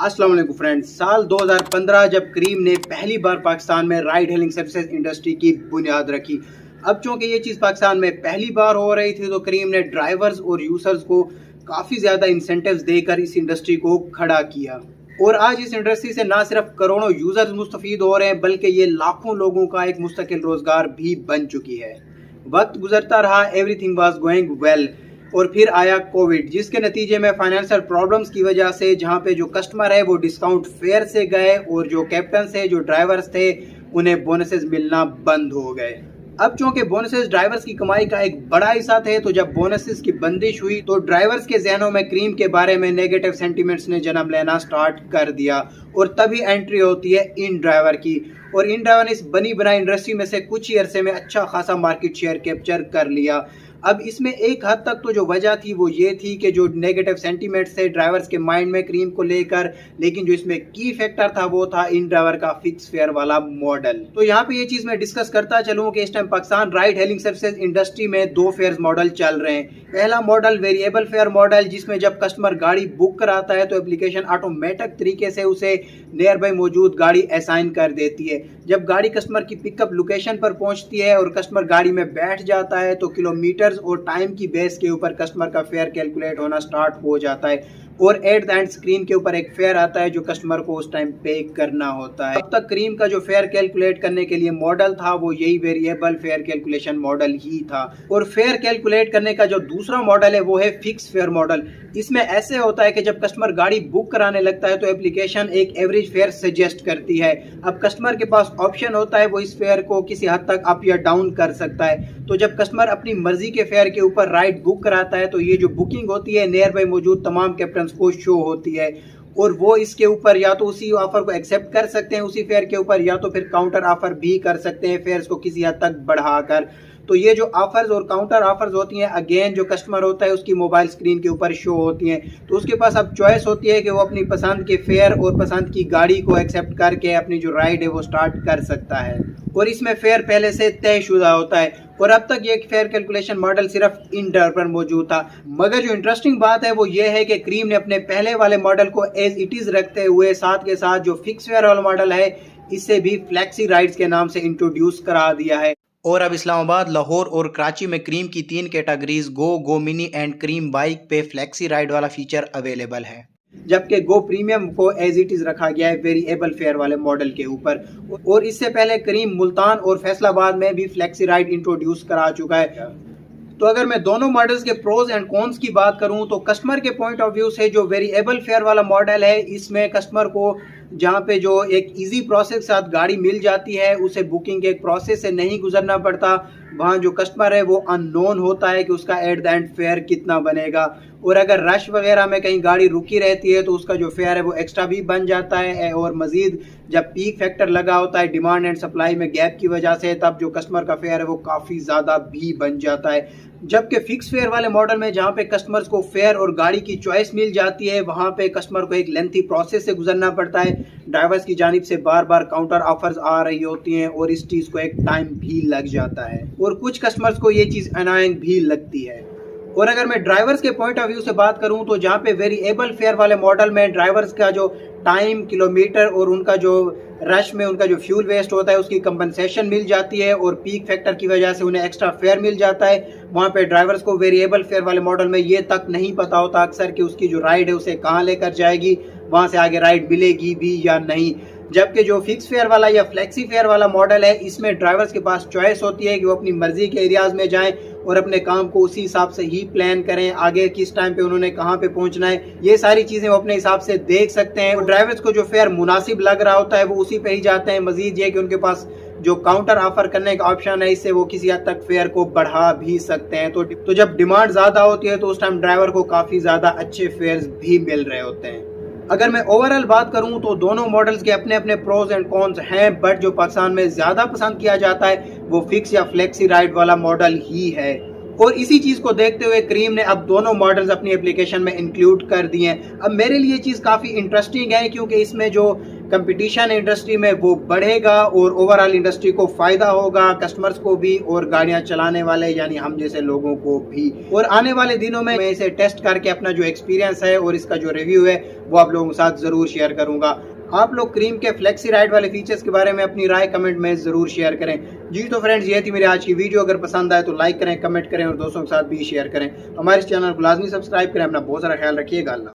अस्सलाम वालेकुम फ्रेंड्स। साल 2015 जब क्रीम ने पहली बार पाकिस्तान में राइड हेलिंग सर्विसेज इंडस्ट्री की बुनियाद रखी। अब चूंकि ये चीज़ पाकिस्तान में पहली बार हो रही थी तो क्रीम ने ड्राइवर्स और यूजर्स को काफ़ी ज़्यादा इंसेंटिव्स देकर इस इंडस्ट्री को खड़ा किया और आज इस इंडस्ट्री से ना सिर्फ करोड़ों यूजर्स मुस्तफीद हो रहे हैं बल्कि ये लाखों लोगों का एक मुस्तकिल रोजगार भी बन चुकी है। वक्त गुजरता रहा, एवरीथिंग वाज गोइंग वेल और फिर आया कोविड, जिसके नतीजे में फाइनेंशियल प्रॉब्लम्स की वजह से जहां पे जो कस्टमर है वो डिस्काउंट फेयर से गए और जो कैप्टन थे, जो ड्राइवर्स थे, उन्हें बोनसेस मिलना बंद हो गए। अब चूंकि बोनसेस ड्राइवर्स की कमाई का एक बड़ा हिस्सा थे तो जब बोनसेस की बंदिश हुई तो ड्राइवर्स के जहनों में क्रीम के बारे में नेगेटिव सेंटिमेंट्स ने जन्म लेना स्टार्ट कर दिया और तभी एंट्री होती है इन ड्राइवर की। और इन ड्राइवर ने इस बनी बनाई इंडस्ट्री में से कुछ ही अरसे में अच्छा खासा मार्केट शेयर कैप्चर कर लिया। अब इसमें एक हद तक तो जो वजह थी वो ये थी कि जो नेगेटिव सेंटीमेंट्स थे ड्राइवर्स के माइंड में क्रीम को लेकर, लेकिन जो इसमें की फैक्टर था वो था इन ड्राइवर का फिक्स फेयर वाला मॉडल। तो यहाँ पे ये चीज मैं डिस्कस करता चलूँ कि इस time Pakistan ride hailing services industry में दो फेयर मॉडल चल रहे हैं। पहला मॉडल वेरिएबल फेयर मॉडल, जिसमें जब कस्टमर गाड़ी बुक कराता है तो एप्लीकेशन ऑटोमेटिक तरीके से उसे नियर बाई मौजूद गाड़ी असाइन कर देती है। जब गाड़ी कस्टमर की पिकअप लोकेशन पर पहुंचती है और कस्टमर गाड़ी में बैठ जाता है तो किलोमीटर और टाइम की बेस के ऊपर कस्टमर का फेयर कैलकुलेट होना स्टार्ट हो जाता है और एट द एंड स्क्रीन के ऊपर एक फेयर आता है जो कस्टमर को उस टाइम पे करना होता है। अब तक क्रीम का जो फेयर कैलकुलेट करने के लिए मॉडल था वो यही वेरिएबल फेयर कैलकुलेशन मॉडल ही था। और फेयर कैलकुलेट करने का जो दूसरा मॉडल है वो है फिक्स फेयर मॉडल। इसमें ऐसे होता है कि जब कस्टमर गाड़ी बुक कराने लगता है तो एप्लीकेशन एक एवरेज फेयर सजेस्ट करती है। अब कस्टमर के पास ऑप्शन होता है वो इस फेयर को किसी हद तक अप या डाउन कर सकता है। तो जब कस्टमर अपनी मर्जी के फेयर के ऊपर राइड बुक कराता है तो ये जो बुकिंग होती है नियर बाई मौजूद तमाम कैप्टन को शो होती है और वो इसके ऊपर या तो उसी ऑफर को एक्सेप्ट कर सकते हैं उसी फेयर के ऊपर, या तो फिर काउंटर ऑफर भी कर सकते हैं फेयर्स को किसी हद तक बढ़ाकर। तो ये जो ऑफर्स और काउंटर ऑफर्स होती हैं अगेन जो कस्टमर होता है उसकी मोबाइल स्क्रीन के ऊपर शो होती हैं। तो उसके पास अब चॉइस होती है कि वो अपनी पसंद के फेयर और पसंद की गाड़ी को एक्सेप्ट करके अपनी जो राइड है वो स्टार्ट कर सकता है और इसमें फेयर पहले से तयशुदा होता है। और अब तक ये फेयर कैलकुलेशन मॉडल सिर्फ इन ड्राइवर पर मौजूद था, मगर जो इंटरेस्टिंग बात है वो ये है कि क्रीम ने अपने पहले वाले मॉडल को एज इट इज रखते हुए साथ के साथ जो फिक्स फेयर वाला मॉडल है इसे भी फ्लेक्सी राइड्स के नाम से इंट्रोड्यूस करा दिया है। और अब इस्लामाबाद, लाहौर और कराची में क्रीम की 3 categories go mini and cream bike पे फ्लेक्सी राइड वाला फीचर अवेलेबल है, जबकि गो प्रीमियम को एज इट इज रखा गया है वेरिएबल फेयर वाले मॉडल के ऊपर। और इससे पहले क्रीम मुल्तान और फैसलाबाद में भी फ्लेक्सी राइड इंट्रोड्यूस करा चुका है। तो अगर मैं दोनों मॉडल्स के प्रोज एंड कॉन्स की बात करूं तो कस्टमर के पॉइंट ऑफ व्यू से जो वेरिएबल फेयर वाला मॉडल है इसमें कस्टमर को जहां पे जो एक इजी प्रोसेस के साथ गाड़ी मिल जाती है उसे बुकिंग के एक प्रोसेस से नहीं गुजरना पड़ता। वहाँ जो कस्टमर है वो अननोन होता है कि उसका एट द एंड फेयर कितना बनेगा और अगर रश वगैरह में कहीं गाड़ी रुकी रहती है तो उसका जो फेयर है वो एक्स्ट्रा भी बन जाता है। और मजीद जब पीक फैक्टर लगा होता है डिमांड एंड सप्लाई में गैप की वजह से तब जो कस्टमर का फेयर है वो काफ़ी ज़्यादा भी बन जाता है। जबकि फिक्स फेयर वाले मॉडल में जहाँ पे कस्टमर्स को फेयर और गाड़ी की चॉइस मिल जाती है वहाँ पे कस्टमर को एक लेंथी प्रोसेस से गुजरना पड़ता है। ड्राइवर्स की जानिब से बार बार काउंटर ऑफर्स आ रही होती हैं और इस चीज़ को एक टाइम भी लग जाता है और कुछ कस्टमर्स को ये चीज़ अनाइंग भी लगती है। और अगर मैं ड्राइवर्स के पॉइंट ऑफ व्यू से बात करूं तो जहां पे वेरिएबल फेयर वाले मॉडल में ड्राइवर्स का जो टाइम, किलोमीटर और उनका जो रश में उनका जो फ्यूल वेस्ट होता है उसकी कंपनसेशन मिल जाती है और पीक फैक्टर की वजह से उन्हें एक्स्ट्रा फेयर मिल जाता है। वहां पे ड्राइवर्स को वेरिएबल फेयर वाले मॉडल में ये तक नहीं पता होता अक्सर कि उसकी जो राइड है उसे कहाँ लेकर जाएगी, वहां से आगे राइड मिलेगी भी या नहीं। जबकि जो फिक्स फेयर वाला या फ्लेक्सी फेयर वाला मॉडल है इसमें ड्राइवर्स के पास चॉइस होती है कि वो अपनी मर्जी के एरियाज में जाएं और अपने काम को उसी हिसाब से ही प्लान करें, आगे किस टाइम पे उन्होंने कहाँ पे पहुंचना है ये सारी चीजें वो अपने हिसाब से देख सकते हैं। और ड्राइवर्स को जो फेयर मुनासिब लग रहा होता है वो उसी पे ही जाते हैं। मजीद ये कि उनके पास जो काउंटर ऑफर करने का ऑप्शन है इससे वो किसी हद तक फेयर को बढ़ा भी सकते हैं। तो जब डिमांड ज्यादा होती है तो उस टाइम ड्राइवर को काफी ज्यादा अच्छे फेयर भी मिल रहे होते हैं। अगर मैं ओवरऑल बात करूं तो दोनों मॉडल्स के अपने अपने प्रोज एंड कॉन्स हैं, बट जो पाकिस्तान में ज्यादा पसंद किया जाता है वो फिक्स या फ्लेक्सी राइड वाला मॉडल ही है। और इसी चीज को देखते हुए क्रीम ने अब दोनों मॉडल्स अपनी एप्लीकेशन में इंक्लूड कर दिए हैं। अब मेरे लिए चीज काफी इंटरेस्टिंग है क्योंकि इसमें जो कंपटीशन इंडस्ट्री में वो बढ़ेगा और ओवरऑल इंडस्ट्री को फायदा होगा, कस्टमर्स को भी और गाड़ियां चलाने वाले यानी हम जैसे लोगों को भी। और आने वाले दिनों में मैं इसे टेस्ट करके अपना जो एक्सपीरियंस है और इसका जो रिव्यू है वो आप लोगों के साथ जरूर शेयर करूंगा। आप लोग क्रीम के फ्लेक्सी राइड वाले फीचर्स के बारे में अपनी राय कमेंट में जरूर शेयर करें। जी तो फ्रेंड्स, ये थी मेरी आज की वीडियो। अगर पसंद आए तो लाइक करें, कमेंट करें और दोस्तों के साथ भी शेयर करें। हमारे इस चैनल को लाजमी सब्सक्राइब करें। अपना बहुत सारा ख्याल रखिएगा। अल्लाह।